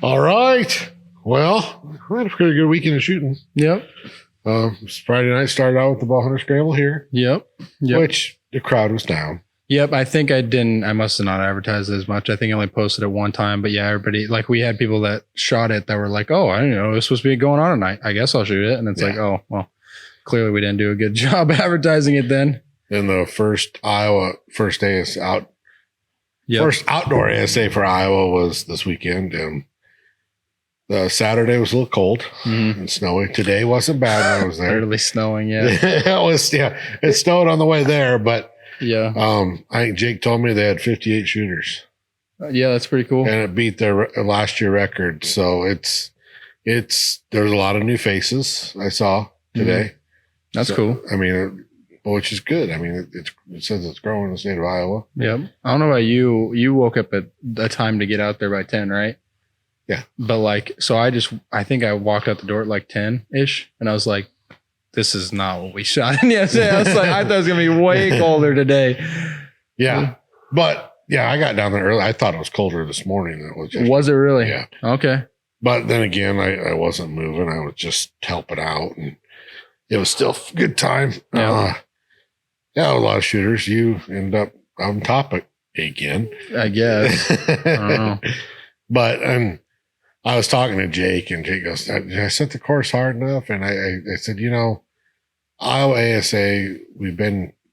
All right. Well, we had a pretty good weekend of shooting. Yep. Friday night started out with the Ball Hunter Scramble here, Yep. which the crowd was down. Yep. I think I must have not advertised as much. I think I only posted it one time, but yeah, everybody, like we had people that shot it that were like, oh, I didn't know it was supposed to be going on tonight. I guess I'll shoot it. And it's like, oh, well, clearly we didn't do a good job advertising it then. And the first outdoor ASA for Iowa was this weekend. And the Saturday was a little cold and snowy. Today wasn't bad when I was there. Barely snowing, yeah. It snowed on the way there, but yeah. I think Jake told me they had 58 shooters. Yeah, that's pretty cool. And it beat their last year record. So there's a lot of new faces I saw today. That's cool. I mean, which is good. I mean, it says it's growing in the state of Iowa. Yep. I don't know about you. You woke up at a time to get out there by 10, right? Yeah. But I think I walked out the door at like 10-ish and I was like, this is not what we shot in yesterday. I was like, I thought it was going to be way colder today. Yeah. But yeah, I got down there early. I thought it was colder this morning than it was yesterday. Was it really? Yeah. Okay. But then again, I wasn't moving. I was just helping out and it was still a good time. Yeah. A lot of shooters. You end up on topic again. I guess. I don't know. But I was talking to Jake, and Jake goes, did I set the course hard enough? And I said, Iowa ASA,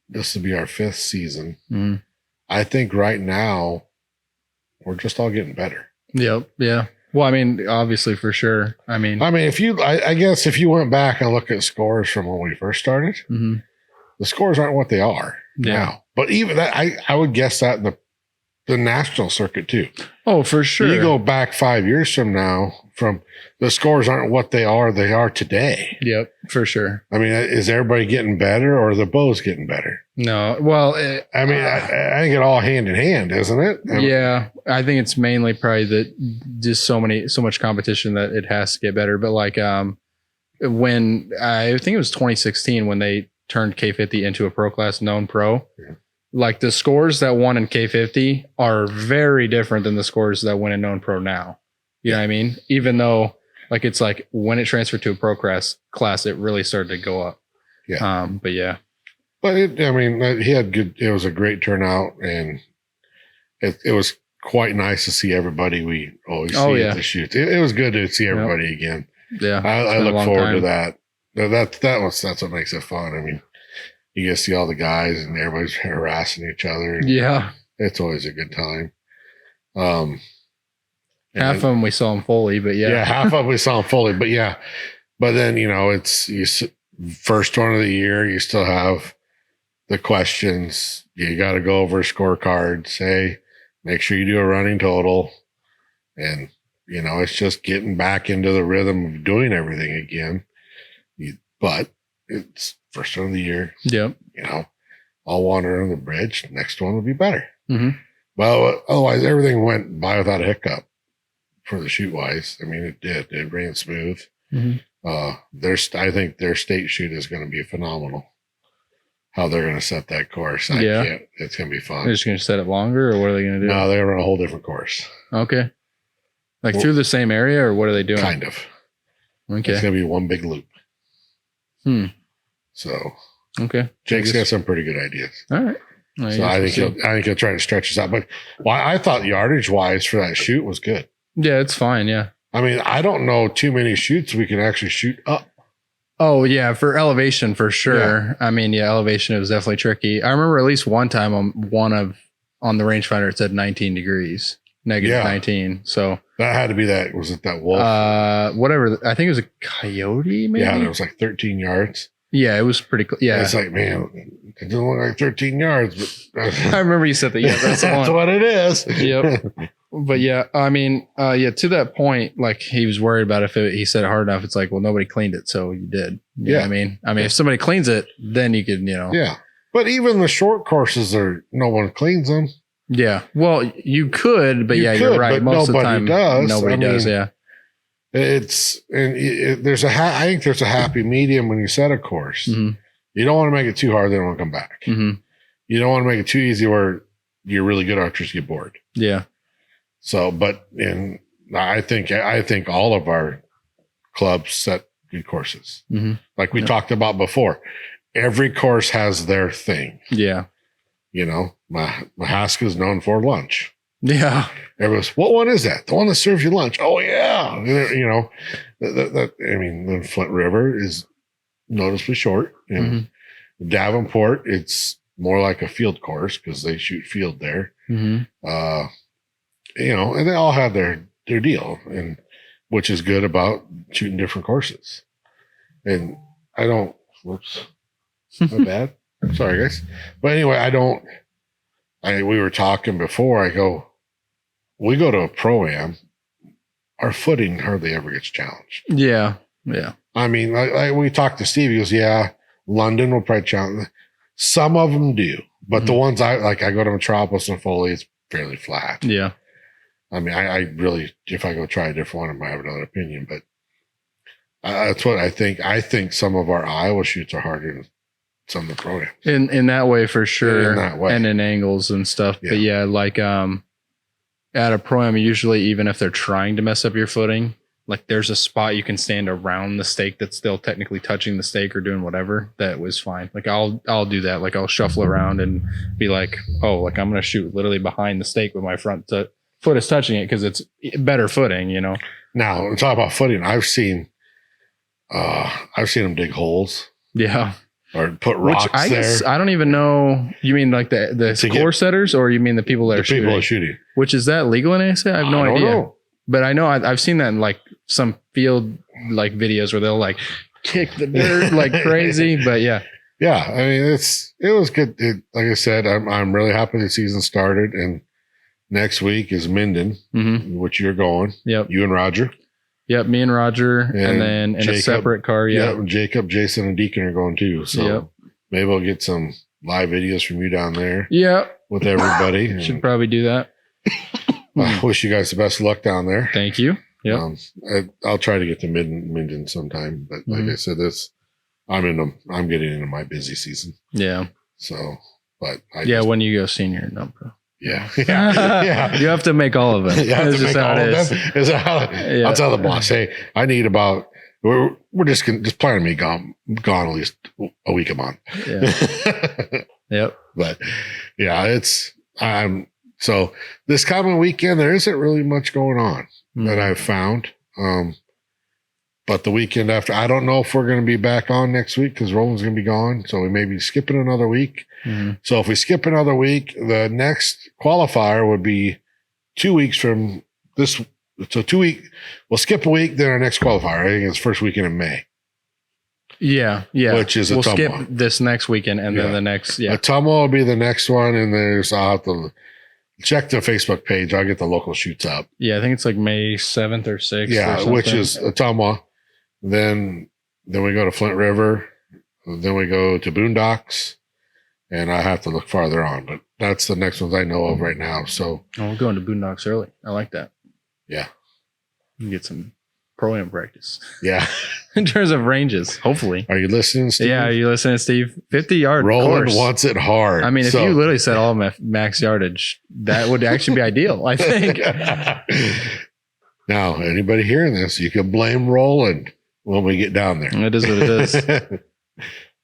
this will be our 5th season. Mm-hmm. I think right now we're just all getting better. Yep. Yeah. Well, I mean, obviously for sure. I guess if you went back and look at scores from when we first started, the scores aren't what they are now. But even that, I would guess that in the national circuit too. Oh, for sure. You go back 5 years from now, the scores aren't what they are today. Yep, for sure. I mean, is everybody getting better or are the bows getting better? No. Well, I think it all hand in hand, isn't it? Yeah. I think it's mainly probably that just so much competition that it has to get better. But like, when I think it was 2016 when they turned K50 into a pro class known pro. Yeah. Like the scores that won in K50 are very different than the scores that win in known pro now. You know what I mean? Even though like it's like when it transferred to a pro class, it really started to go up. Yeah. But yeah. But it was a great turnout and it was quite nice to see everybody we always see at the shoots. It was good to see everybody again. Yeah. I look forward to that. That's what makes it fun. I mean, you get to see all the guys and everybody's harassing each other. Yeah. It's always a good time. Half of them we saw them fully, but yeah. Yeah, half of them we saw them fully, but yeah. But then, it's first one of the year, you still have the questions. You got to go over scorecards. Hey, make sure you do a running total. And, it's just getting back into the rhythm of doing everything again. But it's first one of the year. Yep. I'll wander on the bridge. Next one will be better. Mm-hmm. Well, otherwise everything went by without a hiccup for the shoot wise. I mean, it did. It ran smooth. Mm-hmm. I think their state shoot is going to be phenomenal. How they're going to set that course. It's going to be fun. They're just going to set it longer, or what are they going to do? No, they're going to run a whole different course. Okay. Through the same area, or what are they doing? Kind of. Okay. It's going to be one big loop. So. Okay. Jake's got some pretty good ideas. All right. So I think he'll try to stretch this out. But I thought yardage wise for that shoot was good. Yeah, it's fine. Yeah. I mean, I don't know too many shoots we can actually shoot up. Oh yeah, for elevation for sure. Yeah. I mean, elevation was definitely tricky. I remember at least one time on the rangefinder it said 19 degrees, negative 19. So that had to be that. Was it that wolf? Whatever. I think it was a coyote. Maybe. Yeah, it was like 13 yards. Yeah, it was pretty cool. Yeah, it's like, man, it doesn't look like 13 yards, but I remember you said that. Yeah, that's what it is. Yep. But yeah, I mean, to that point, like he was worried about he said it hard enough. It's like, well, nobody cleaned it, so you did. You know what I mean, if somebody cleans it, then you could, Yeah, but even the short courses no one cleans them. Yeah, well, you could, but you're right. Most of the time, nobody does. Yeah. I think there's a happy medium when you set a course. Mm-hmm. You don't want to make it too hard; they don't want to come back. Mm-hmm. You don't want to make it too easy where you're really good archers get bored. Yeah. So, but in I think all of our clubs set good courses. Mm-hmm. Like we Yeah. talked about before, every course has their thing. Yeah. You know, Mahaska is known for lunch. Yeah. Everyone's, what one is that? The one that serves you lunch. Oh yeah. You know, I mean, the Flint River is noticeably short. You know, Davenport, it's more like a field course because they shoot field there. Mm-hmm. You know, and they all have their deal, and which is good about shooting different courses. And I don't, whoops, my bad. Sorry, guys. But anyway, we were talking before. I go, we go to a pro-am, our footing hardly ever gets challenged. Yeah. Yeah. I mean, like we talked to Steve, he goes, yeah, London will probably challenge. Some of them do, but the ones I go to Metropolis and Foley, it's fairly flat. Yeah. I mean, I really, if I go try a different one, I might have another opinion, but that's what I think. I think some of our Iowa shoots are harder than some of the pro-ams. In that way, for sure. In that way. And in angles and stuff. Yeah. But yeah, like at a pro-am, usually even if they're trying to mess up your footing, like there's a spot you can stand around the stake that's still technically touching the stake or doing whatever. That was fine. Like I'll do that. Like I'll shuffle around and be like, oh, like I'm gonna shoot literally behind the stake with my front foot is touching it because it's better footing, you know. Now, we talk about footing. I've seen them dig holes Yeah. or put rocks Which I there. guess I don't even know. You mean like the To score setters, or you mean the people that The are shooting? people are shooting. Which is that legal in ASA? I have no I don't idea. know. But I know I've seen that in like some field like videos where they'll like kick the dirt like crazy. But yeah. Yeah, I mean it was good. Like I said, I'm really happy the season started, and next week is Minden, Mm-hmm. which you're going. Yep. You and Roger. Yep. Me and Roger, and then in Jacob. a separate car. Yeah. and Jacob, Jason, and Deacon are going too. So Yep. maybe we'll get some live videos from you down there Yeah. with everybody. Should probably do that. I wish you guys the best of luck down there. Thank you. Yep. I'll try to get to Minden sometime, but like I said, I'm getting into my busy season. Yeah. So, but When you go senior and non-pro. yeah. Yeah. You have to make all of it. You have That's to just make how all it of is. them. Is that how, Yeah. I'll tell the boss, hey, I need about, we're just planning to be gone at least a week a month. Yeah. Yep. But yeah, so this coming weekend, there isn't really much going on that I've found. But the weekend after, I don't know if we're going to be back on next week because Roland's going to be gone. So we may be skipping another week. Mhm. So if we skip another week, the next qualifier would be 2 weeks from this. So we'll skip a week, then our next qualifier. I think it's first weekend in May. Yeah. Yeah. Which is we'll skip Ottumwa. this next weekend and then Yeah. the next. Yeah. Ottumwa will be the next one. And I'll have to check the Facebook page. I'll get the local shoots up. Yeah. I think it's like May 7th or 6th. Yeah, or which something. is Ottumwa. Then we go to Flint River. Then we go to Boondocks. And I have to look farther on, but that's the next ones I know of right now. So Oh, we're going to Boondocks early. I like that. yeah. You can get some pro-am practice Yeah. in terms of ranges, hopefully. Are you listening, Steve? Yeah, are you listening, Steve? 50-yard Roland course. wants it hard. I mean, if So- you literally set all max yardage, that would actually be ideal, I think. Now, anybody hearing this, you can blame Roland when we get down there. It is what it is.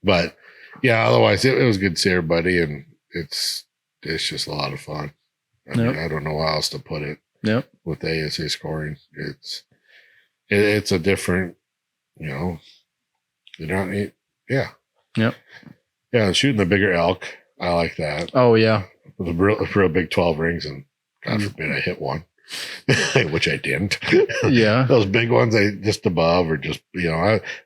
But yeah, otherwise it was good to see everybody, and it's just a lot of fun. I mean, Yep. I don't know how else to put it Yep. with the ASA scoring. It's a different, you don't. Yeah. Yep. Yeah, shooting the bigger elk, I like that. Oh, yeah. With a real big 12 rings, and God Mm. forbid I hit one, which I didn't. Yeah. Those big ones, just above, or just,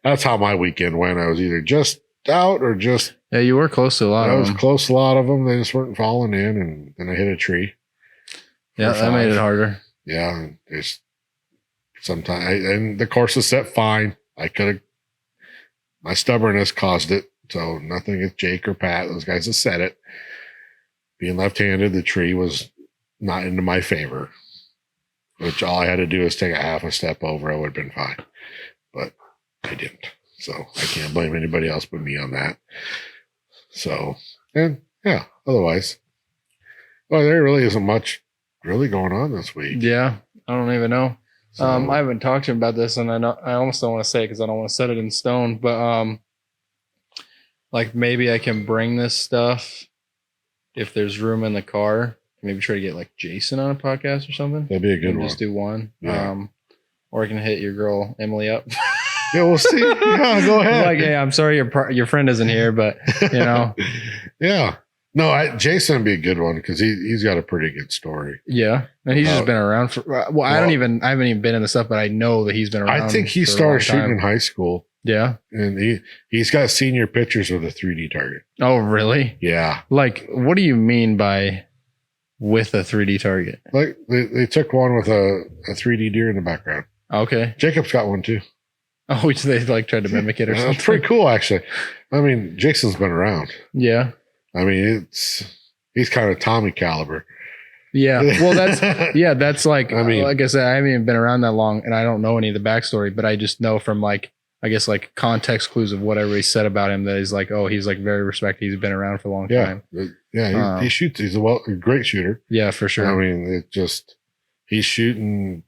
that's how my weekend went. I was either just out or just, Yeah, you were close to a lot I of was them. close to a lot of them. They just weren't falling in, and then I hit a tree. Yeah, for that made 5. it harder. Yeah. And there's sometimes, and the course is set fine. My stubbornness caused it. So nothing against Jake or Pat, those guys that said it. Being left-handed, the tree was not into my favor, which all I had to do is take a half a step over. I would have been fine, but I didn't. So I can't blame anybody else but me on that. So, and yeah, otherwise, well, there really isn't much really going on this week. Yeah, I don't even know. So, I haven't talked to him about this, and I almost don't want to say it because I don't want to set it in stone. But like maybe I can bring this stuff if there's room in the car. Maybe try to get like Jason on a podcast or something. that'd be a good And one. just do one. Yeah. Or I can hit your girl Emily up. Yeah, we'll see. Yeah, go ahead. Like, hey, I'm sorry your friend isn't here, but you know, Yeah. No, Jason would be a good one because he's got a pretty good story. yeah. And he's just been around for. Well, I haven't even been in the stuff, but I know that he's been around. I think he for a started long shooting time. in high school, Yeah. and he's got senior pictures with a 3D target. Oh, really? Yeah, Like, what do you mean by with a 3D target? like they took one with a 3D deer in the background. Okay. Jacob's got one too. Oh, they like tried to mimic it or something. It's pretty cool, actually. I mean, Jason's been around. Yeah. I mean, he's kind of Tommy caliber. Yeah. Well, that's like, I mean- like I said, I haven't even been around that long and I don't know any of the backstory, but I just know from like, I guess like context clues of whatever he said about him that he's like, oh, he's like very respected. He's been around for a long Yeah, time. yeah. He shoots. He's a great shooter. Yeah, for sure. I mean, he's shooting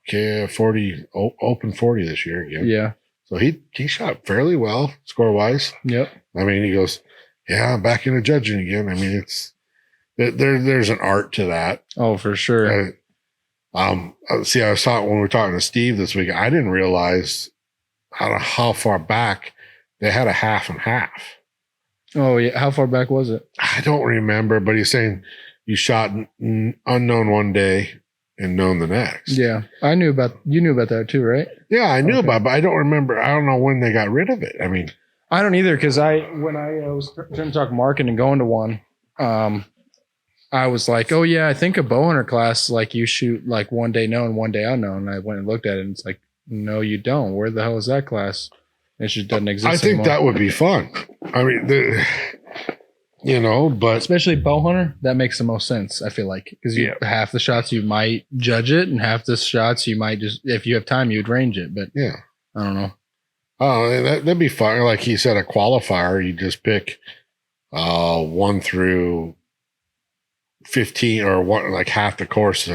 40 open 40 this year again. Yeah. So he shot fairly well score wise. Yep. I mean, he goes, yeah, I'm back into judging again. I mean, there's an art to that. Oh, for sure. See, I was talking when we were talking to Steve this week. I didn't realize how far back they had a half and half. Oh, yeah. How far back was it? I don't remember, but he's saying you shot unknown one day and known the next. Yeah. You knew about that too, right? Yeah, I knew Okay. about it, but I don't remember. I don't know when they got rid of it. I mean, I don't either because when I was trying to talk marketing and going to one, I was like, oh yeah, I think a bow hunter class like you shoot like one day known, one day unknown. And I went and looked at it, and it's like, no, you don't. Where the hell is that class? It just doesn't exist. I think anymore. that would be fun. I mean, but Especially bow hunter, that makes the most sense. I feel like because half the shots you might judge it, and half the shots you might just, if you have time, you'd range it. But yeah, I don't know. oh, that'd be fun. Like he said, a qualifier, you just pick 1 through 15 or one, like half the course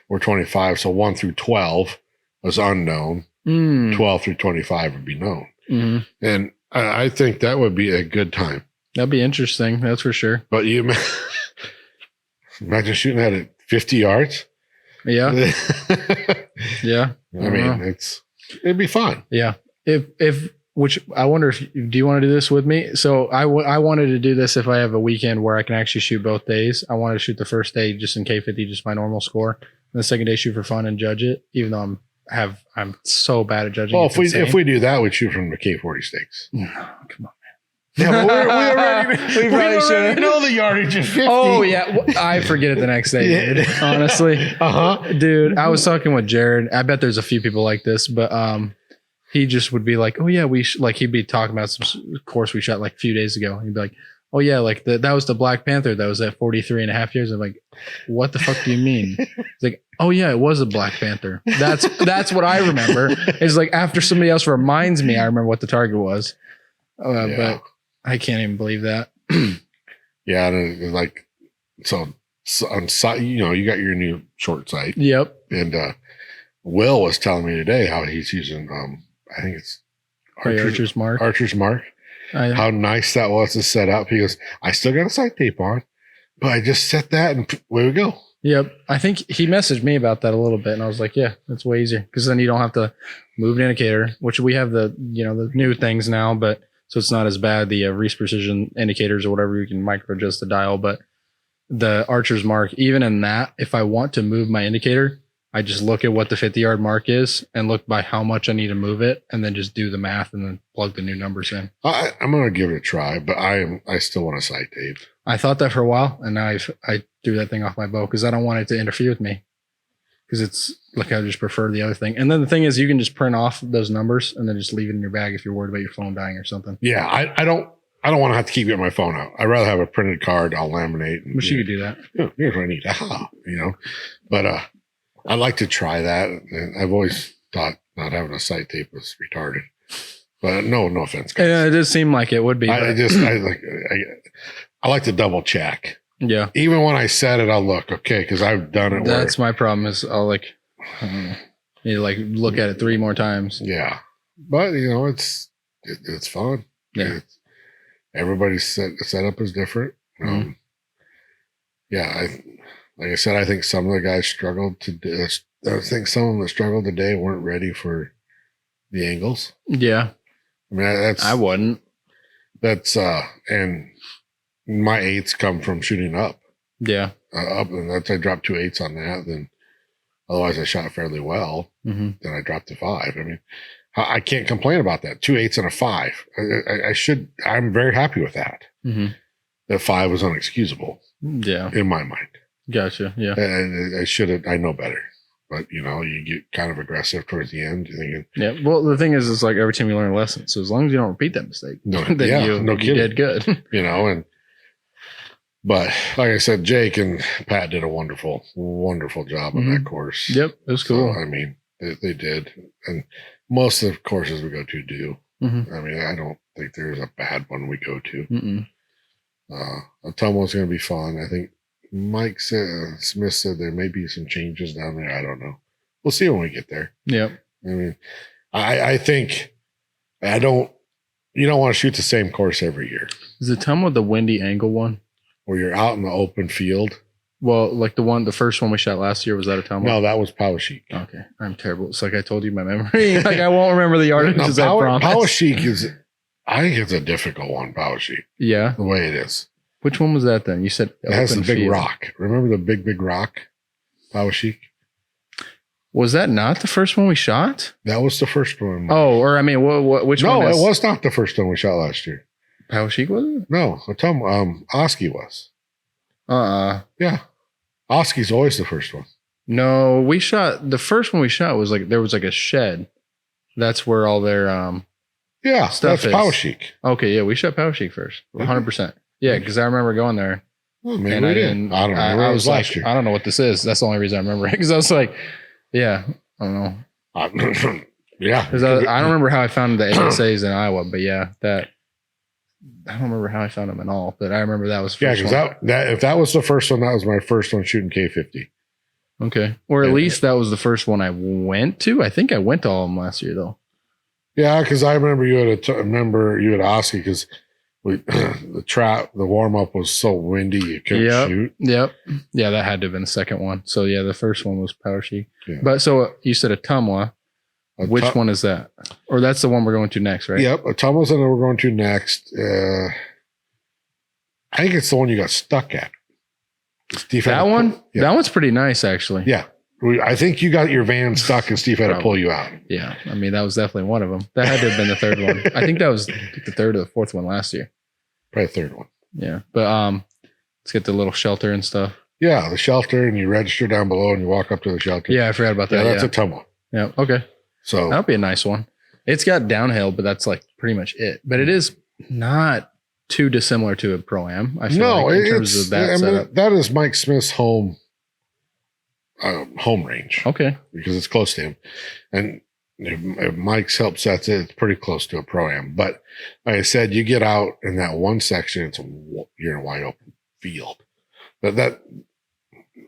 were 25. So 1 through 12 was unknown. 12 through 25 would be known. Mm-hmm. And I think that would be a good time. That'd be interesting. That's for sure. But you imagine shooting that at 50 yards. Yeah. Yeah. I mean, it'd be fun. Yeah. Which I wonder if, do you want to do this with me? So I wanted to do this if I have a weekend where I can actually shoot both days. I wanted to shoot the first day just in K50, just my normal score. And the second day shoot for fun and judge it, even though I'm so bad at judging. Well, It's if insane. we do that, we'd shoot from the K40 stakes. Come on. Yeah, but we probably should. know the yardage of 50. Oh yeah. I forget it the next day, dude. Honestly. Dude, I was talking with Jared. I bet there's a few people like this, but he just would be like, oh yeah, he'd be talking about some course we shot like a few days ago. He'd be like, oh yeah, like that was the Black Panther that was at 43.5 years. I'm like, what the fuck do you mean? It's like, oh yeah, it was a Black Panther. That's what I remember. It's like after somebody else reminds me, I remember what the target was. Yeah. But I can't even believe that. Yeah, and it's like so on site, you got your new short sight, Yep. and Will was telling me today how he's using I think it's Archer's Mark. Archer's Mark. How nice that was to set up. He goes, I still got a sight tape on, but I just set that and away we go. Yep. I think he messaged me about that a little bit, and I was like, yeah, that's way easier because then you don't have to move an indicator, which we have the new things now, but so it's not as bad. The Reese Precision indicators or whatever, you can micro adjust the dial, but the Archer's Mark, even in that, if I want to move my indicator, I just look at what the 50-yard mark is and look by how much I need to move it, and then just do the math and then plug the new numbers in. I'm gonna give it a try, but I still want a sight tape. I thought that for a while, and now I threw that thing off my bow because I don't want it to interfere with me. Because it's like I just prefer the other thing. And then the thing is, you can just print off those numbers and then just leave it in your bag if you're worried about your phone dying or something. Yeah, I don't want to have to keep getting my phone out. I'd rather have a printed card. I'll laminate. And, Wish you could do that. Here's what I need. But I'd like to try that. And I've always thought not having a sight tape was retarded. But no offense, guys. Yeah, it does seem like it would be. I like to double check. Yeah. Even when I set it, I'll look, okay, because I've done it. That's my problem is I'll like, I don't know. You like look at it 3 more times. Yeah. But, you know, it's fun. Yeah. Everybody's setup is different. Mhm. Yeah. Like I said, I think some of the guys struggled to do. I think some of them that struggled today weren't ready for the angles. Yeah. I mean, I wouldn't. And my 8s come from shooting up, Yeah. and that's, I dropped 2 8s on that. Then otherwise I shot fairly well. Mm-hmm. Then I dropped to 5. I mean, I can't complain about that. 2 8s and a 5. I'm very happy with that. Mm-hmm. The 5 was unexcusable. Yeah. In my mind. Gotcha. Yeah. And I know better. But, you know, you get kind of aggressive towards the end. You're thinking, yeah. Well, the thing is, it's like every time you learn a lesson. So as long as you don't repeat that mistake, then no you kidding. did good. You know, but like I said, Jake and Pat did a wonderful, wonderful job on that course. Yep. It was cool. So, I mean, they did. And most of the courses we go to do. Mm-hmm. I mean, I don't think there's a bad one we go to. Mm-mm. Ottumwa's going to be fun. I think Mike Smith said there may be some changes down there. I don't know. We'll see when we get there. Yep. I mean, I think you don't want to shoot the same course every year. Is the Ottumwa the windy angle one? Where you're out in the open field. Well, like the first one we shot last year, was that Ottumwa? No, that was Poweshiek. Okay. I'm terrible. It's like I told you my memory. Like I won't remember the yardages, I promise. Poweshiek I think it's a difficult one, Poweshiek. Yeah. The way it is. Which one was that then? You said it has the big field. rock. Remember the big rock? Poweshiek? Was that not the first one we shot? That was the first one. Oh, or I mean, which one? No, it was not the first one we shot last year. Poweshiek was it? No, Oski was. Yeah. Oski's always the first one. No, we shot the first one we shot was like there was like a shed. That's where all their stuff that's is. Poweshiek. Okay, yeah, we shot Poweshiek first. 100%. Yeah, because I remember going there. Oh, maybe we did. I don't know. I was like, I don't know what this is. That's the only reason I remember it. Because I was like, yeah, I don't know. Yeah. Because I don't remember how I found the ASAs in Iowa, but yeah, I don't remember how I found them at all. But I remember that was first because that if that was the first one, that was my first one shooting K50. Okay, or at least that was the first one I went to. I think I went to all of them last year though. Yeah, because I remember you had Oski because the warm up was so windy you couldn't shoot. Yep. Yeah, that had to have been the second one. So yeah, the first one was Poweshiek. Yeah. But so you said Ottumwa. Which one is that? Or that's the one we're going to next, right? Yep, Ottumwa's the one we're going to next. I think it's the one you got stuck at. That one? Yeah. That one's pretty nice, actually. Yeah. I think you got your van stuck and Steve had to pull you out. Yeah. I mean, that was definitely one of them. That had to have been the third one. I think that was the third or the fourth one last year. Probably the third one. Yeah. But let's get the little shelter and stuff. Yeah, the shelter, and you register down below and you walk up to the shelter. Yeah, I forgot about that. Yeah, that's Ottumwa. Yeah. Okay. So that'll be a nice one. It's got downhill, but that's like pretty much it. But it is not too dissimilar to a Pro-Am. I feel like in terms of that setup. That is Mike Smith's home range. Okay. Because it's close to him. And if Mike's help sets it, it's pretty close to a Pro-Am. But like I said, you get out in that one section, you're in a wide open field. And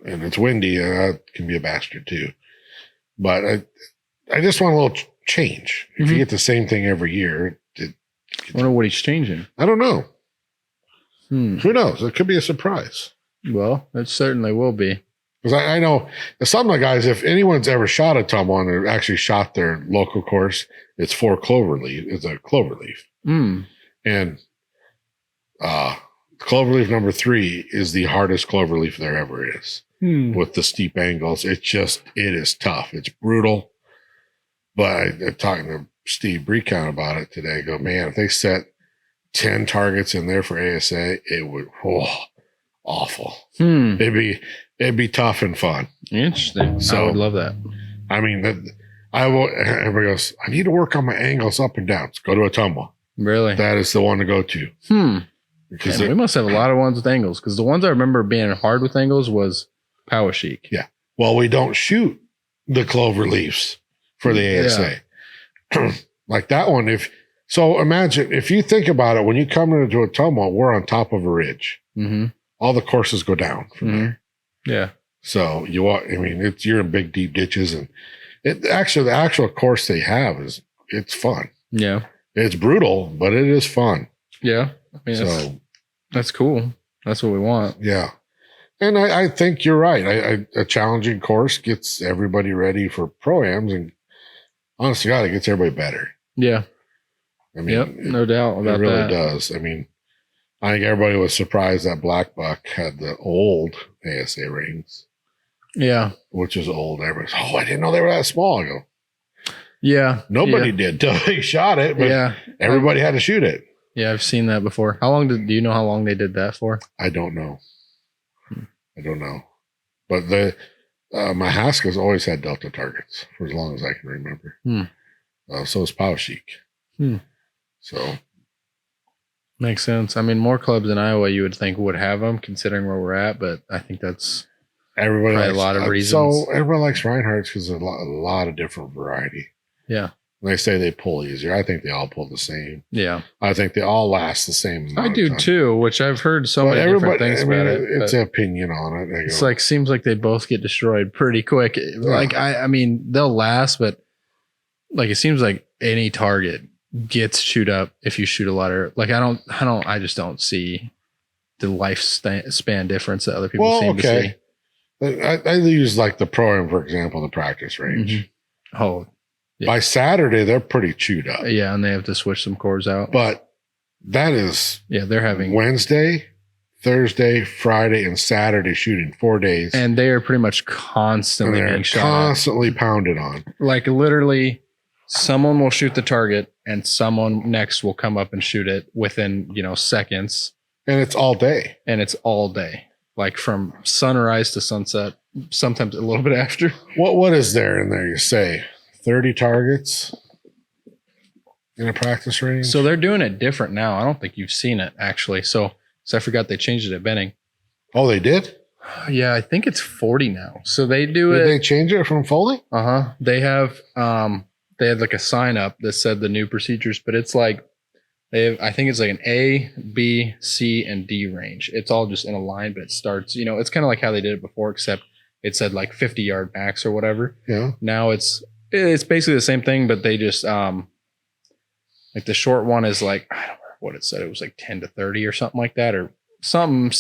it's windy, and that can be a bastard too. But I just want a little change. If you get the same thing every year, I wonder what he's changing. I don't know. Who knows? It could be a surprise. Well, it certainly will be. Because I know some of the guys, if anyone's ever shot a Ottumwa or actually shot their local course, it's for cloverleaf. It's a cloverleaf. And cloverleaf number 3 is the hardest cloverleaf there ever is. With the steep angles. It is tough. It's brutal. But I'm talking to Steve Brecon about it today. I go, man, if they set 10 targets in there for ASA, it would awful. It'd be tough and fun. Interesting. So I would love that. I mean, everybody goes, I need to work on my angles up and down. Let's go to Ottumwa. Really? That is the one to go to. Because we must have a lot of ones with angles. Because the ones I remember being hard with angles was Poweshiek. Yeah. Well, we don't shoot the clover leaves for the ASA. Like that one. Imagine if you think about it, when you come into Ottumwa, we're on top of a ridge. All the courses go down from there. Yeah. So you walk, I mean, you're in big, deep ditches and The actual course they have it's fun. Yeah. It's brutal, but it is fun. Yeah. I mean, So that's cool. That's what we want. yeah. And I think you're right. A challenging course gets everybody ready for pro-ams, and honestly, God, it gets everybody better. Yeah. I mean, no doubt about it really that. does. I mean, I think everybody was surprised that Black Buck had the old ASA rings, Yeah. which is old. Everybody's, I didn't know they were that small. I go, Yeah. nobody did till they shot it, but Yeah. everybody had to shoot it. Yeah, I've seen that before. Do you know how long they did that for? I don't know. I don't know. But my Haska's always had Delta targets for as long as I can remember. So is Pow Chic. So makes sense. I mean, more clubs in Iowa you would think would have them, considering where we're at. But I think that's everybody likes a lot of reasons. So everybody likes Reinhardt's because there's a lot of different variety. Yeah. When they say they pull easier, I think they all pull the same. Yeah. I think they all last the same amount I do of time. too, which I've heard so many different things about it. It's an opinion on it. It's like, seems like they both get destroyed pretty quick. Like, I mean, they'll last, but like, it seems like any target gets chewed up if you shoot a lot of, like, I just don't see the lifespan difference that other people seem to see. I use like the pro-am, for example, the practice range. Mm-hmm. Oh, yeah. By Saturday, they're pretty chewed up. Yeah, and they have to switch some cores out. But that is they're having Wednesday, Thursday, Friday, and Saturday shooting 4 days. And they are pretty much constantly being shot. Constantly pounded on. Like literally, someone will shoot the target and someone next will come up and shoot it within, seconds. And it's all day. Like from sunrise to sunset, sometimes a little bit after. What is there in there, you say? 30 targets in a practice range? So they're doing it different now. I don't think you've seen it, actually. So I forgot they changed it at Benning. Oh, they did? Yeah, I think it's 40 now. So they do Did they change it from Foley? Uh-huh. They have they had like a sign up that said the new procedures, but it's like I think it's like an A, B, C, and D range. It's all just in a line, but it starts, it's kind of like how they did it before, except it said like 50-yard max or whatever. Yeah. Now it's basically the same thing, but they just like the short one is like, I don't remember what it said. It was like 10 to 30 or something like that, or some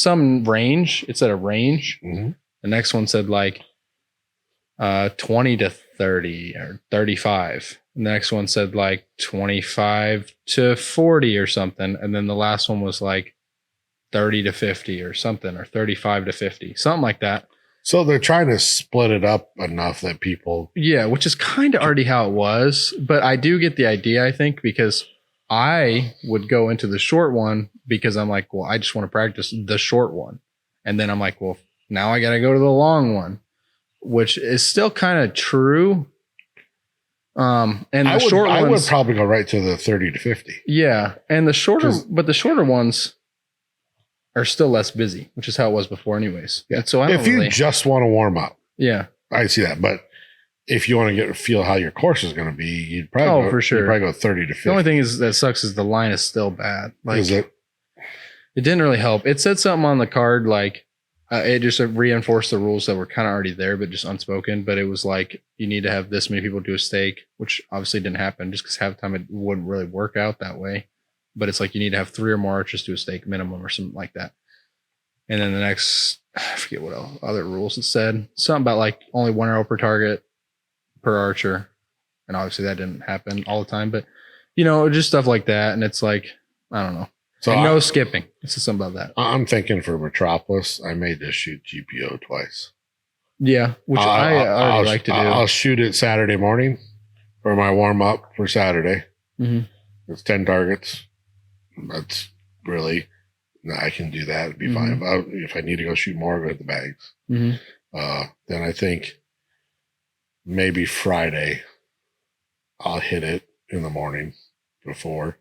range. It said a range. Mm-hmm. The next one said like 20 to 30 or 35. And the next one said like 25 to 40 or something. And then the last one was like 30 to 50 or something, or 35 to 50, something like that. So they're trying to split it up enough that people... Yeah, which is kind of already how it was. But I do get the idea, I think, because I would go into the short one because I'm like, well, I just want to practice the short one. And then I'm like, well, now I got to go to the long one, which is still kind of true. And the short ones... I would probably go right to the 30 to 50. Yeah, and the shorter ones are still less busy, which is how it was before anyways. Yeah. And so if you just want to warm up, yeah, I see that. But if you want to get a feel how your course is going to be, you'd probably for sure. You'd probably go 30 to 50. The only thing is that sucks is the line is still bad. Like, is it? It didn't really help. It said something on the card like it just reinforced the rules that were kind of already there, but just unspoken. But it was like you need to have this many people do a stake, which obviously didn't happen just because half the time it wouldn't really work out that way. But it's like you need to have 3 or more archers do a stake minimum or something like that. And then the next, I forget what other rules it said. Something about like only 1 arrow per target per archer. And obviously that didn't happen all the time, but just stuff like that. And it's like, I don't know. So no skipping. It's just something about that. I'm thinking for Metropolis, I may just shoot GPO twice. Yeah, which I already like to do. I'll shoot it Saturday morning for my warm up for Saturday. Mm-hmm. It's 10 targets. That's really, I can do that. It'd be fine. If I need to go shoot more, go to the bags. Mm-hmm. Then I think maybe Friday I'll hit it in the morning before,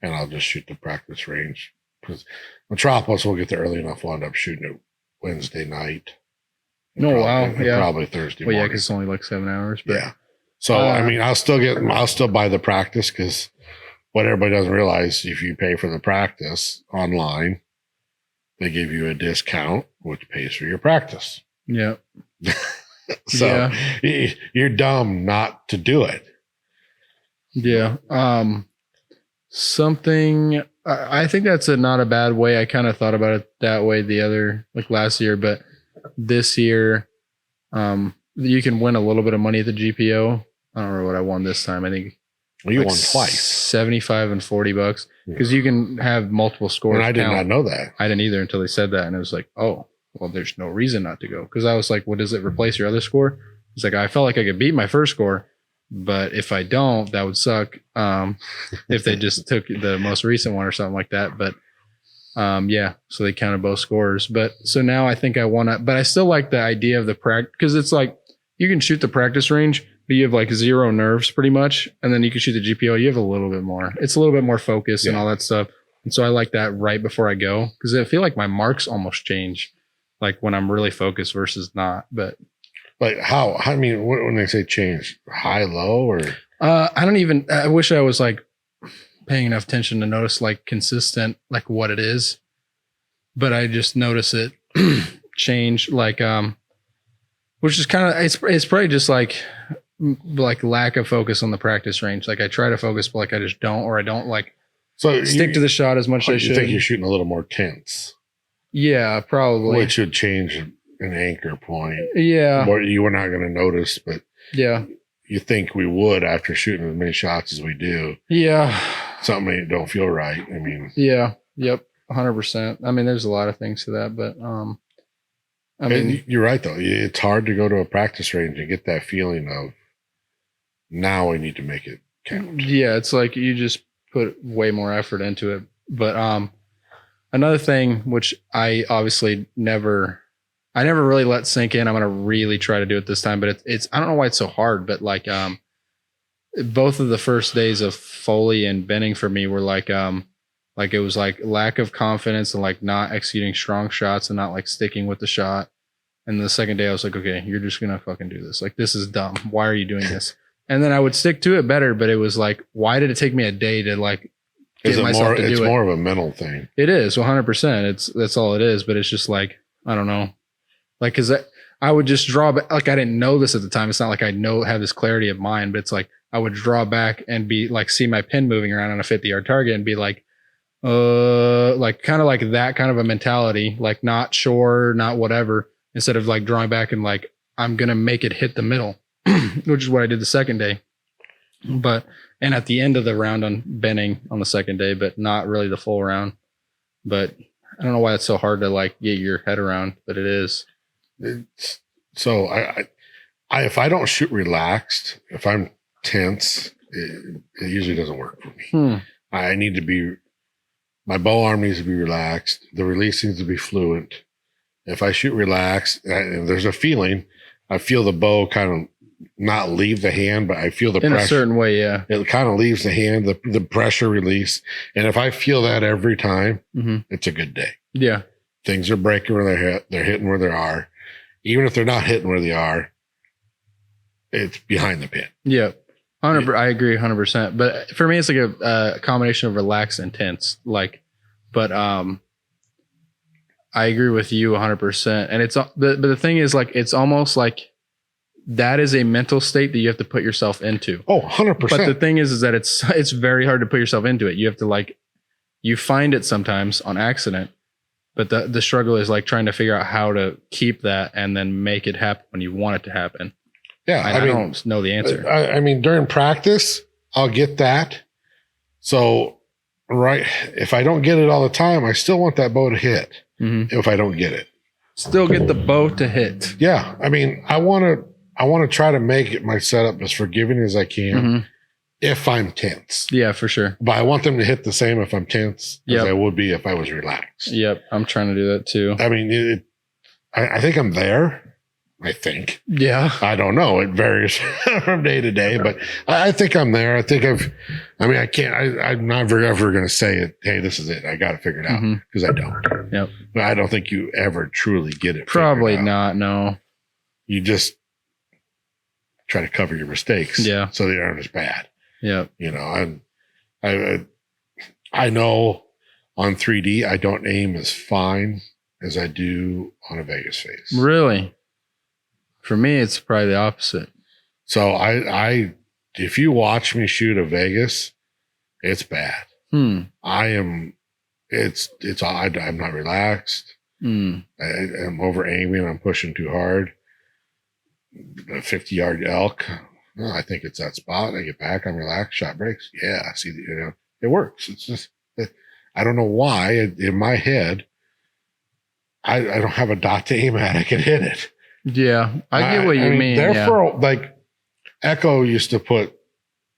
and I'll just shoot the practice range. Because Metropolis will get there early enough. We'll end up shooting it Wednesday night. Wow. Yeah. Probably Thursday morning. Well, yeah, because it's only like 7 hours. But, yeah. So, I mean, I'll still buy the practice because what everybody doesn't realize, if you pay for the practice online, they give you a discount, which pays for your practice. Yeah. So Yeah. you're dumb not to do it. Yeah. Something I think that's not a bad way. I kind of thought about it that way like last year, but this year, you can win a little bit of money at the GPO. I don't remember what I won this time. I think Well, you won twice. 75 and $40 because you can have multiple scores. And I did not know that. I didn't either until they said that. And it was like, oh, well, there's no reason not to go. Cause I was like, what does it replace your other score? It's like, I felt like I could beat my first score, but if I don't, that would suck. If they just took the most recent one or something like that. But yeah, so they counted both scores. But so now I think I want to, but I still like the idea of the practice because it's like you can shoot the practice range, but you have like zero nerves pretty much. And then you can shoot the GPO, you have a little bit more. It's a little bit more focus and all that stuff. And so I like that right before I go because I feel like my marks almost change like when I'm really focused versus not. But like how, I mean, when they say change, high, low, or I wish I was like paying enough attention to notice like consistent, like what it is, but I just notice it change like, which is kind of, it's probably just like lack of focus on the practice range. Like I try to focus, but like I just don't, or I don't like stick to the shot as much as I should. You think you're shooting a little more tense? Yeah, probably. Which should change an anchor point. Yeah. What you were not going to notice, but yeah, you think we would after shooting as many shots as we do. Yeah. Something that don't feel right. I mean. Yeah. Yep. 100%. I mean, there's a lot of things to that, but I mean, you're right though. It's hard to go to a practice range and get that feeling of now I need to make it count. Yeah, it's like you just put way more effort into it. But another thing which I obviously never really let sink in. I'm gonna really try to do it this time, but it's I don't know why it's so hard, but like both of the first days of Foley and Benning for me were like it was like lack of confidence and like not executing strong shots and not like sticking with the shot. And the second day I was like, okay, you're just gonna fucking do this. Like this is dumb. Why are you doing this? And then I would stick to it better, but it was like, why did it take me a day to like get myself to do it? It's more of a mental thing. It is 100%. That's all it is. But it's just like, I don't know. Like, cause I would just draw back. Like I didn't know this at the time. It's not like I have this clarity of mind, but it's like, I would draw back and be like, see my pin moving around on a 50-yard target and be like kind of like that kind of a mentality, like not sure, not whatever, instead of like drawing back and like, I'm going to make it hit the middle, which is what I did the second day. And at the end of the round on Benning on the second day, but not really the full round. But I don't know why it's so hard to like get your head around, but it is. So I if I don't shoot relaxed, if I'm tense, it usually doesn't work for me. I need to be, my bow arm needs to be relaxed. The release needs to be fluent. If I shoot relaxed, and there's a feeling, I feel the bow kind of not leave the hand, but I feel the pressure. In a certain way, yeah. It kind of leaves the hand, the pressure release. And if I feel that every time, it's a good day. Yeah. Things are breaking where they're hitting where they are. Even if they're not hitting where they are, it's behind the pin. Yeah. I agree 100%. But for me, it's like a combination of relaxed and tense. Like, but I agree with you 100%. And it's, but the thing is, like, it's almost like that is a mental state that you have to put yourself into. Oh, 100%. But the thing is that it's very hard to put yourself into it. You have to like, you find it sometimes on accident, but the struggle is like trying to figure out how to keep that and then make it happen when you want it to happen. Yeah. I mean, don't know the answer. I mean, during practice, I'll get that. So, right. If I don't get it all the time, I still want that bow to hit. If I don't get it, still get the bow to hit. Yeah. I mean, I want to try to make it my setup as forgiving as I can if I'm tense. Yeah, for sure. But I want them to hit the same if I'm tense as I would be if I was relaxed. Yep. I'm trying to do that too. I mean, I think I'm there. I think. Yeah. I don't know. It varies from day to day, but I think I'm there. I think I'm never ever going to say it. Hey, this is it. I got to figure it out because I don't. Yep. But I don't think you ever truly get it. Probably not. No. You just try to cover your mistakes. Yeah. So they aren't as bad. Yeah. You know, I know on 3D, I don't aim as fine as I do on a Vegas face. Really? For me, it's probably the opposite. So if you watch me shoot a Vegas, it's bad. I'm not relaxed. I'm over aiming. I'm pushing too hard. A 50-yard elk. Well, I think it's that spot. I get back. I'm relaxed. Shot breaks. Yeah. See, it works. It's just, I don't know why in my head, I don't have a dot to aim at. I can hit it. Yeah. I get what you mean. Therefore, like Echo used to put,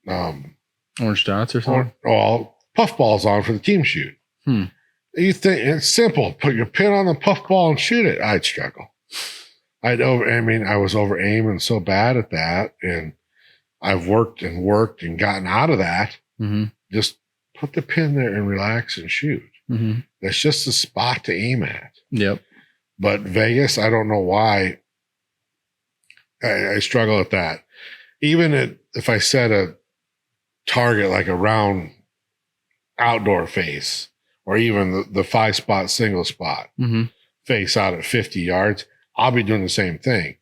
orange dots or something. Puff balls on for the team shoot. You think it's simple. Put your pin on the puff ball and shoot it. I'd struggle. I was over aiming so bad at that, and I've worked and gotten out of that. Just put the pin there and relax and shoot. That's just a spot to aim at. Yep. But Vegas, I don't know why I struggle at that. Even if I set a target like a round outdoor face, or even the 5-spot single spot face out at 50 yards, I'll be doing the same thing.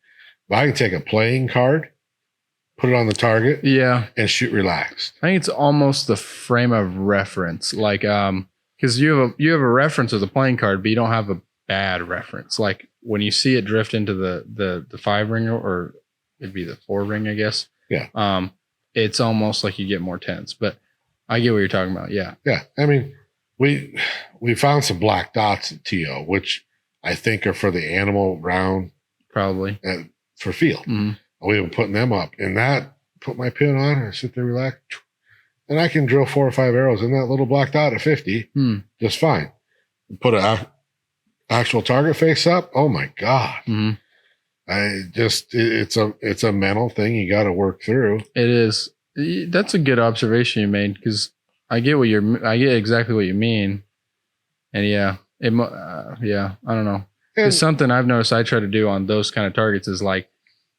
But I can take a playing card, put it on the target, and shoot relaxed. I think it's almost the frame of reference, like because you have a reference of the playing card, but you don't have a bad reference. Like when you see it drift into the 5-ring, or it'd be the 4-ring, I guess. Yeah. It's almost like you get more tense, but I get what you're talking about. Yeah. Yeah. I mean, we found some black dots at TO, which I think are for the animal round, probably for field. We've been putting them up, and that put my pin on and sit there, relax, and I can drill 4 or 5 arrows in that little black dot at 50 just fine. Put an actual target face up. Oh my God. It's a mental thing you got to work through. It is. That's a good observation you made, because I get exactly what you mean. And I don't know. It's something I've noticed I try to do on those kind of targets is like,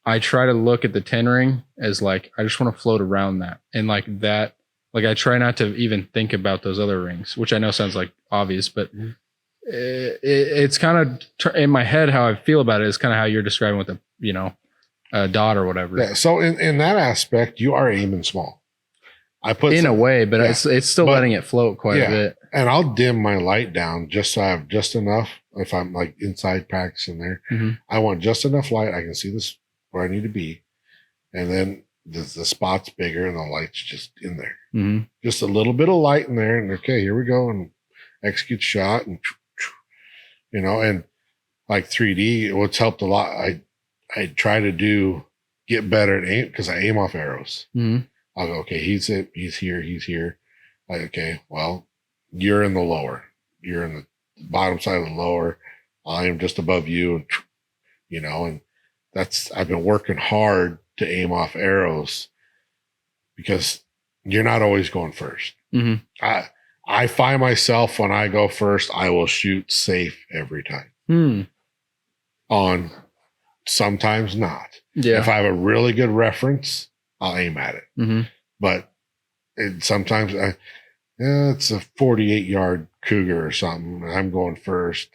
I try to look at the 10-ring as like, I just want to float around that. And like that, like I try not to even think about those other rings, which I know sounds like obvious, but it's kind of in my head, how I feel about it is kind of how you're describing with a dot or whatever. Yeah. So in that aspect, you are aiming small. I put in a way, but it's still letting it float quite a bit. And I'll dim my light down just so I have just enough. If I'm like inside practicing there, I want just enough light. I can see this where I need to be. And then the spot's bigger and the light's just in there. Just a little bit of light in there. And okay, here we go. And execute shot. And, and like 3D, what's helped a lot. I try to get better at aim, because I aim off arrows. I'll go, okay, he's here. Like, okay, well, you're in the lower. You're in the bottom side of the lower. I am just above you. And I've been working hard to aim off arrows, because you're not always going first. I find myself, when I go first, I will shoot safe every time. On sometimes not. Yeah. If I have a really good reference, I'll aim at it. But sometimes it's a 48-yard cougar or something, and I'm going first.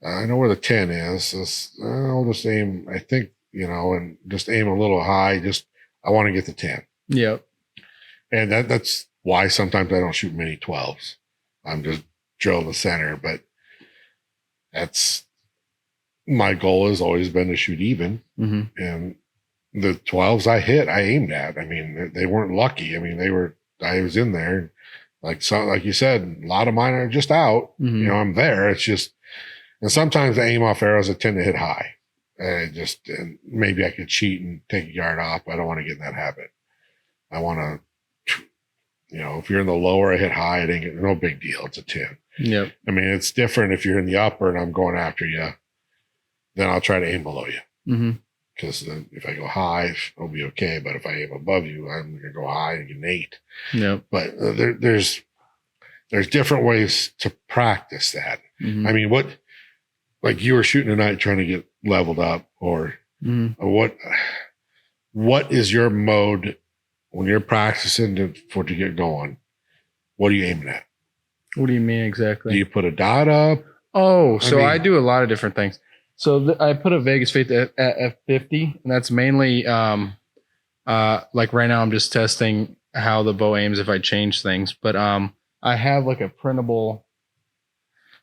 I know where the 10 is. I'll just aim, I think, and just aim a little high. I want to get the 10. Yep. And that's why sometimes I don't shoot many 12s. I'm just drilling the center, but my goal has always been to shoot even. And the 12s I aimed at. I mean, they weren't lucky. I mean, I was in there. Like you said, a lot of mine are just out. I'm there. It's just, and sometimes I aim off arrows that tend to hit high. And maybe I could cheat and take a yard off. But I don't want to get in that habit. I want to, if you're in the lower, I hit high. It ain't no big deal. It's a 10. Yep. I mean, it's different if you're in the upper and I'm going after you. Then I'll try to aim below you. Because if I go high, it'll be okay. But if I aim above you, I'm going to go high and get an 8. Yep. But there's different ways to practice that. I mean, like you were shooting tonight trying to get leveled up, or what is your mode when you're practicing to get going? What are you aiming at? What do you mean exactly? Do you put a dot up? Oh, I do a lot of different things. So I put a Vegas Faith at F50, and that's mainly like right now I'm just testing how the bow aims if I change things. But I have like a printable,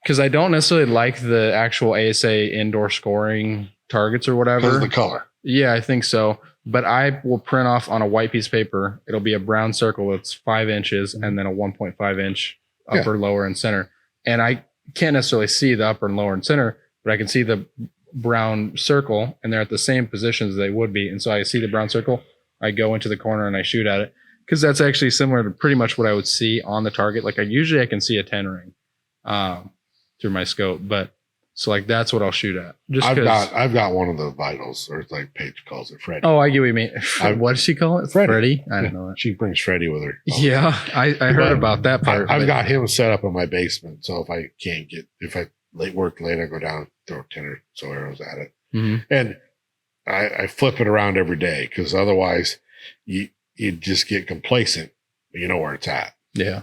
because I don't necessarily like the actual ASA indoor scoring targets or whatever. Because the color. Yeah, I think so. But I will print off on a white piece of paper. It'll be a brown circle that's 5 inches and then a 1.5 inch upper, lower, and center. And I can't necessarily see the upper and lower and center, but I can see the brown circle, and they're at the same positions they would be. And so I see the brown circle, I go into the corner and I shoot at it, because that's actually similar to pretty much what I would see on the target. Like I can see a 10 ring through my scope, but so like that's what I'll shoot at. Just I've got one of the vitals, or it's like Paige calls it Freddy. Oh, I get what you mean. What does she call it? Freddie? I don't know that. She brings Freddy with her. Yeah, I heard about that part. I've got him set up in my basement, so if I work late, I go down, throw 10 or so arrows at it, and I flip it around every day, because otherwise you just get complacent. You know where it's at. Yeah.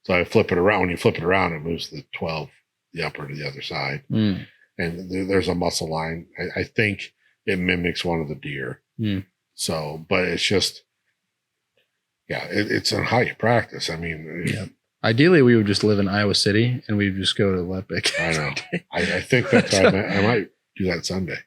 So I flip it around. When you flip it around, it moves the 12, the upper to the other side. And there's a muscle line. I think it mimics one of the deer. So, but it's just, it's on how you practice. I mean, ideally we would just live in Iowa City and we'd just go to Lepic. I know. I think that's what I might do that Sunday.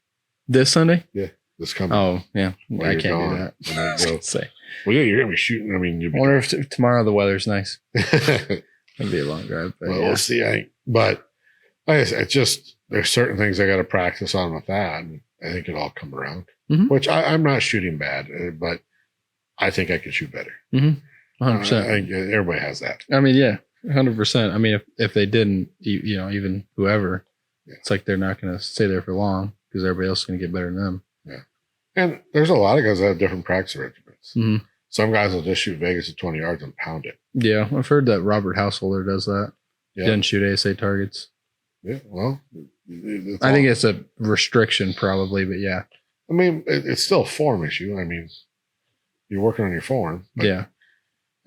This Sunday? Yeah. This coming. Oh, yeah. I can't gone, do that. I was say. Well, yeah, you're going to be shooting. I mean, I wonder if tomorrow the weather's nice. It'd be a long drive. But we'll see. But like I said, it's just, there's certain things I got to practice on with that. And I think it'll all come around, which I'm not shooting bad, but I think I could shoot better. 100%. I think everybody has that. I mean, yeah, 100%. I mean, if they didn't, even whoever, it's like they're not going to stay there for long, because everybody else is going to get better than them. Yeah. And there's a lot of guys that have different practice regimens. Some guys will just shoot Vegas at 20 yards and pound it. Yeah. I've heard that Robert Householder does that. Yeah. He doesn't shoot ASA targets. Yeah. Well, I think it's a restriction probably, but yeah. I mean, it's still a form issue. I mean, you're working on your form. Yeah.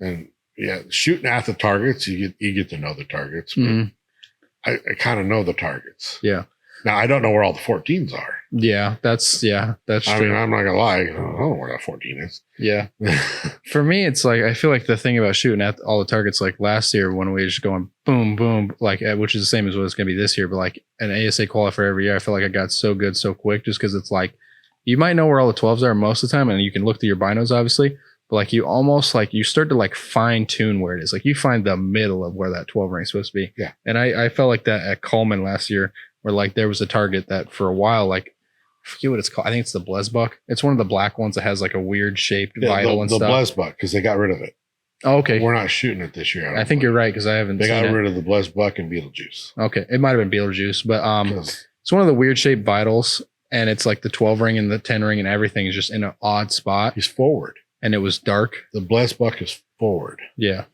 And shooting at the targets, you get to know the targets. I kind of know the targets. Yeah. Now I don't know where all the 14s are. Yeah, that's true. I mean, I'm not gonna lie. I don't know where that 14 is. Yeah. For me, it's like, I feel like the thing about shooting at all the targets, like last year when we were just going boom, boom, like, which is the same as what it's going to be this year, but like an ASA qualifier every year, I feel like I got so good so quick, just because it's like, you might know where all the 12s are most of the time, and you can look through your binos, obviously, but like you almost like, you start to like fine tune where it is. Like you find the middle of where that 12 ring is supposed to be. Yeah. And I felt like that at Coleman last year, where like there was a target that for a while, like, I forget what it's called. I think it's the Blesbuck. It's one of the black ones that has like a weird shaped vital and stuff. The Blesbuck, because they got rid of it. Oh, okay. We're not shooting it this year. I think you're right, because I haven't They seen got it. rid of the Blesbuck and Beetlejuice. Okay. It might have been Beetlejuice, but it's one of the weird shaped vitals, and it's like the 12 ring and the 10 ring and everything is just in an odd spot. He's forward. And it was dark. The Blesbuck is forward. Yeah.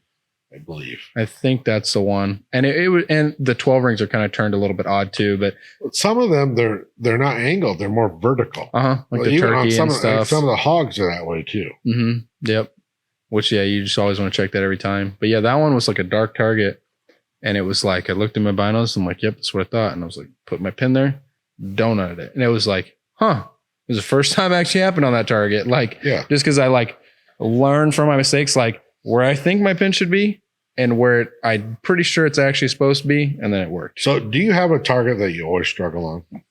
I believe. I think that's the one. And it would, and the 12 rings are kind of turned a little bit odd too, but some of them they're not angled, they're more vertical. Like the turkey and stuff. Some of the hogs are that way too. Yep. Which you just always want to check that every time. But yeah, that one was like a dark target, and it was like, I looked at my binos, I'm like, yep, that's what I thought. And I was like, put my pin there, donutted it. And it was like, it was the first time it actually happened on that target. Like, just because I like learned from my mistakes, like where I think my pin should be and where I'm pretty sure it's actually supposed to be, and then it worked. So do you have a target that you always struggle on?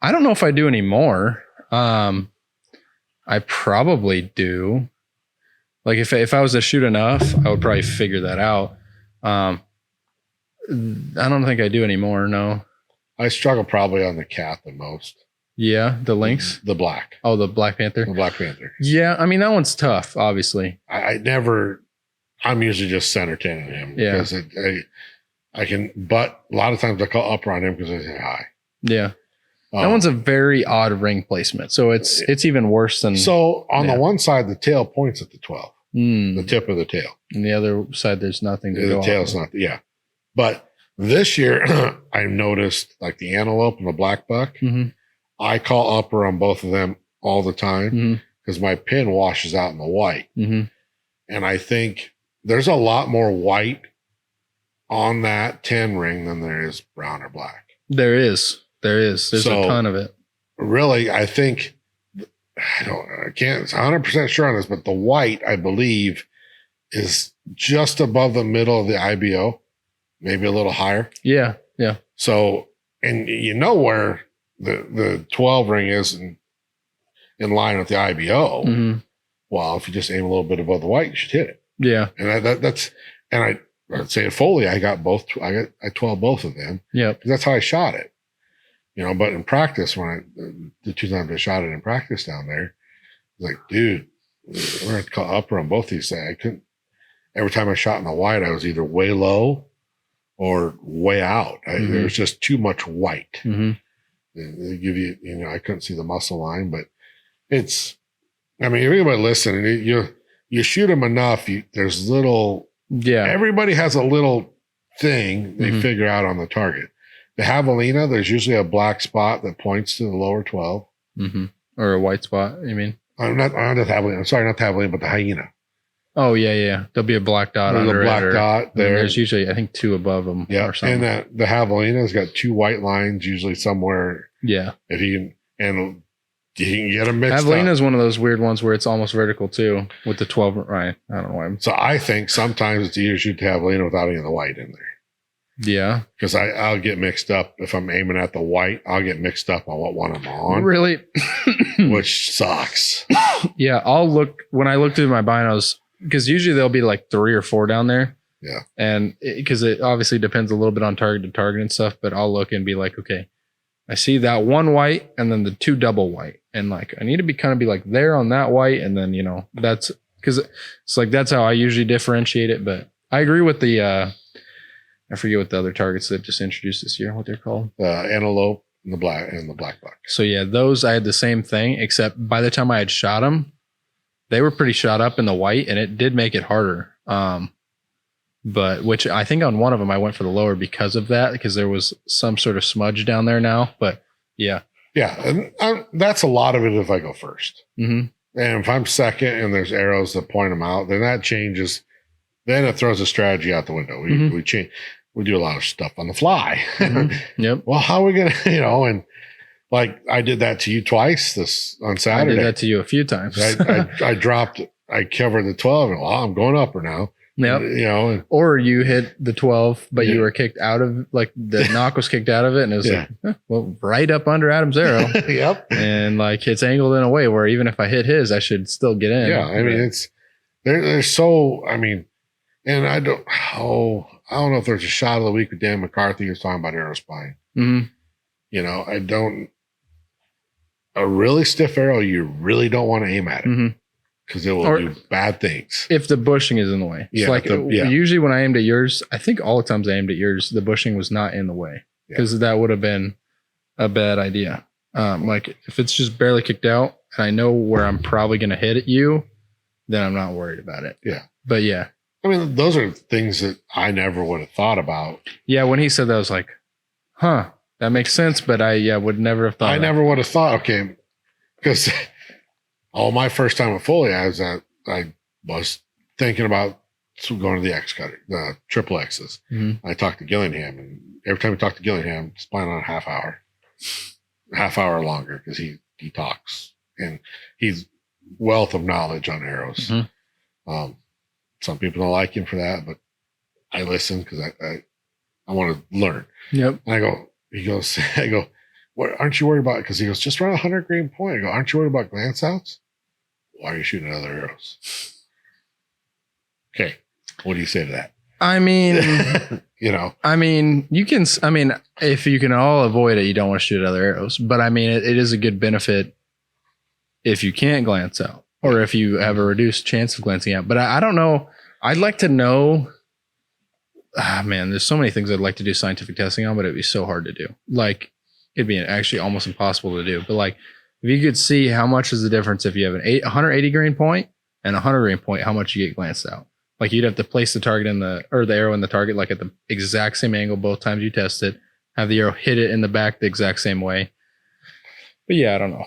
I don't know if I do anymore. I probably do. Like if I was to shoot enough, I would probably figure that out. I don't think I do anymore. No. I struggle probably on the cat the most. Yeah, the lynx, the black. Oh, the Black Panther. The Black Panther. Yeah, I mean that one's tough. Obviously, I'm usually just center 10 on him. Yeah, because I can. But a lot of times I call upper on him because I say hi. Yeah. That one's a very odd ring placement, so it's even worse than. So on the one side, the tail points at the 12, the tip of the tail, and the other side, there's nothing to go. The tail's not. Yeah, but this year I noticed like the antelope and the black buck. I call upper on both of them all the time because my pin washes out in the white, and I think there's a lot more white on that 10 ring than there is brown or black. There is. There's So- a ton of it. Really, I think I can't 100% sure on this, but the white, I believe, is just above the middle of the IBO, maybe a little higher. Yeah. So, and you know where the 12 ring is in line with the IBO. hmm Well, if you just aim a little bit above the white, you should hit it. Yeah. And that's, and I'd say at Foley, I 12 both of them. Yep. That's how I shot it. But in practice, when the 2 times I shot it in practice down there, I was like, dude, we're going to call upper on both these things. I couldn't, every time I shot in the white, I was either way low or way out. There was just too much white. hmm They give you, I couldn't see the muscle line, but if anybody listening, you shoot them enough, there's little, Yeah. everybody has a little thing they Mhm. figure out on the target. The javelina, there's usually a black spot that points to the lower 12. hmm Or a white spot, you mean? I'm not the javelina. I'm sorry, not the javelina, but the hyena. Oh, yeah. There'll be a black dot There's a under black it. dot And then there. there's usually, I think, 2 above them Yeah, or something. and the javelina's got 2 white lines, usually somewhere. Yeah. If you can, and you can get them mixed Javelina up. is one of those weird ones where it's almost vertical too with the 12. Right. I don't know why. So I think sometimes it's easier to shoot the javelina without any of the white in there. Yeah. Because I'll get mixed up if I'm aiming at the white. I'll get mixed up on what one I'm on, Really? which sucks. Yeah. I'll look when I look through my binos because usually there'll be like 3 or 4 down there. Yeah. And because it obviously depends a little bit on target to target and stuff, but I'll look and be like, okay, I see that 1 white and then the 2 double white. And like, I need to be like there on that white. And then, that's because it's like, that's how I usually differentiate it. But I agree with the, I forget what the other targets that just introduced this year, what they're called. Antelope and the black buck. So yeah, those I had the same thing, except by the time I had shot them, they were pretty shot up in the white, and it did make it harder. But which I think on one of them I went for the lower because of that, because there was some sort of smudge down there now. But yeah, Yeah, and that's a lot of it if I go first. hmm And if I'm second and there's arrows that point them out, then that changes. Then it throws the strategy out the window. Mhm. We change. We do a lot of stuff on the fly. Yep. Well, how are we gonna, and like I did that to you twice on I Saturday. did that to you a few times. I dropped. I covered the 12, and I'm going upper now. Yep. And Or you hit the 12, but Yeah. you were kicked out of like the knock was kicked out of it, and it was Yeah. well, right up under Adam's arrow. yep. And like it's angled in a way where even if I hit his, I should still get in. Yeah, I mean it's they're so. And I don't know if there's a shot of the week with Dan McCarthy who's talking about arrow spine. hmm I don't. A really stiff arrow, you really don't want to aim at it hmm because it will Or- do bad things. if the bushing is in the way. Yeah, It's like yeah. usually when I aimed at yours, I think all the times I aimed at yours, the bushing was not in the way because that would have been a bad idea. Like if it's just barely kicked out and I know where I'm probably going to hit at you, then I'm not worried about it. Yeah. But yeah. Those are things that I never would have thought about. Yeah. When he said that, I was like, huh, that makes sense. But I would never have thought I that. never would have thought, okay, because my first time at Foley, I was thinking about going to the X cutter, the triple X's. Mhm. I talked to Gillingham, and every time we talk to Gillingham, it's planning on a half hour longer because he talks and he's wealth of knowledge on arrows. Mhm. Some people don't like him for that, but I listen because I want to learn. Yep. And I go, what, aren't you worried about? Because he goes, just run 100 grain point. I go, aren't you worried about glance outs? Why are you shooting other arrows? Okay. What do you say to that? I mean, you can, if you can all avoid it, you don't want to shoot other arrows, but it is a good benefit if you can't glance out or if you have a reduced chance of glancing out. But I don't know. I'd like to know, there's so many things I'd like to do scientific testing on, but it'd be so hard to do. Like it'd be actually almost impossible to do. But like, if you could see how much is the difference if you have an 180 grain point and a 100 grain point, how much you get glanced out. Like you'd have to place the target the arrow in the target, like at the exact same angle both times you test it, have the arrow hit it in the back the exact same way. But yeah, I don't know.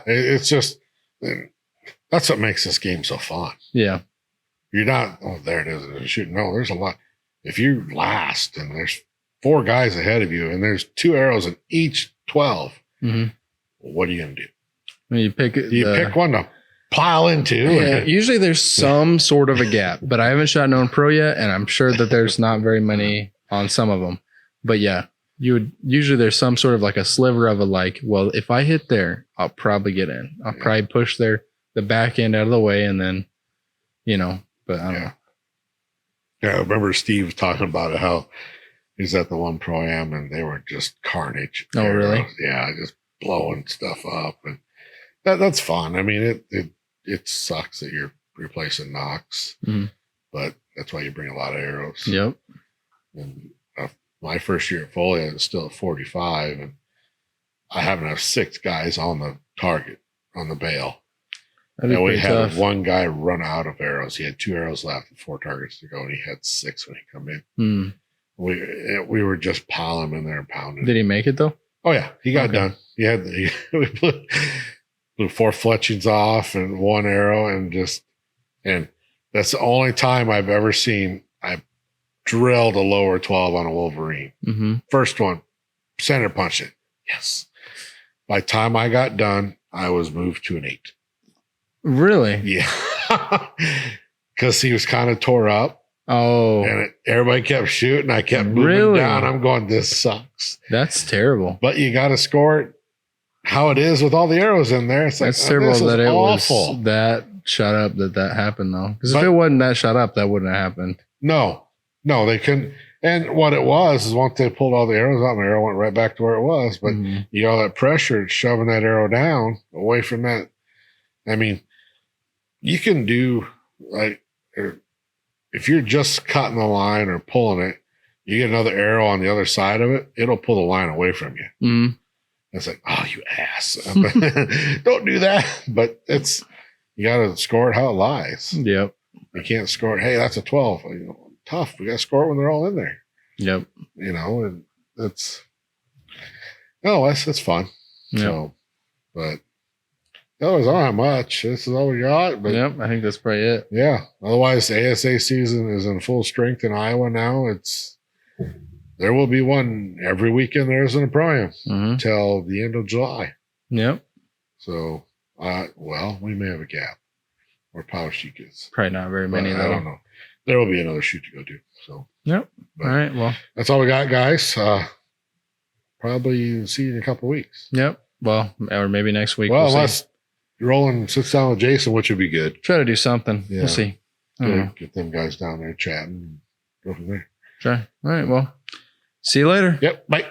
It's just, that's what makes this game so fun. Yeah. You're not, there it is, shooting. No, there's a lot. If you last and there's 4 guys ahead of you, and there's 2 arrows in each 12. Mm-hmm. What are you gonna do? You pick. Do you pick one to pile into? Yeah, usually there's some sort of a gap, but I haven't shot known pro yet, and I'm sure that there's not very many on some of them. But yeah, you would usually there's some sort of like a sliver of a like, well, if I hit there, I'll probably get in. I'll probably push the back end out of the way, and then, but I don't know. Yeah, I remember Steve talking about it, how he's at the one Pro-Am and they were just carnage. Oh, really? Yeah, just blowing stuff up, and that's fun. I mean, it sucks that you're replacing nocks, but that's why you bring a lot of arrows. Yep. And my first year at Foley, I was still at 45, and I happen to have 6 guys on the target on the bale. And we had tough. one guy run out of arrows. He had 2 arrows left and 4 targets to go, and he had 6 when he come in. We were just piling him in there and pounding. Did he make it though? Oh yeah, he got done. We blew 4 fletchings off and 1 arrow, and that's the only time I've ever seen I drilled a lower 12 on a Wolverine. Mm-hmm. First one, center punched it. Yes. By the time I got done, I was moved to an 8. Really? Yeah. Because he was kind of tore up. Oh. And everybody kept shooting. I kept moving down. I'm going, this sucks. That's terrible. But you got to score it how it is with all the arrows in there. It's like, that's terrible that it awful. Was that shut up that happened though. Because if it wasn't that shut up, that wouldn't have happened. No, they couldn't. And what it was is once they pulled all the arrows out, my arrow went right back to where it was. But you know, that pressure shoving that arrow down away from that. I mean, you can do like, if you're just cutting the line or pulling it, you get another arrow on the other side of it, it'll pull the line away from you. Mm-hmm. It's like, oh, you ass. Don't do that. But you got to score it how it lies. Yep. You can't score it. Hey, that's a 12. Tough. We got to score it when they're all in there. Yep. And that's fun. Yep. So, but otherwise, I don't have much. This is all we got. But yep, I think that's probably it. Yeah. Otherwise, the ASA season is in full strength in Iowa now. There will be one every weekend. There isn't a Pro-Am until the end of July. Yep. So, we may have a gap where Power Chic is. Probably not very many, though. I don't know. There will be another shoot to go do. So, yep. All right. Well, that's all we got, guys. Probably see you in a couple of weeks. Yep. Well, or maybe next week. Well, unless Roland sits down with Jason, which would be good. Try to do something. Yeah. We'll see. Get them guys down there chatting and go from there. Try. All right. Well, see you later. Yep. Bye.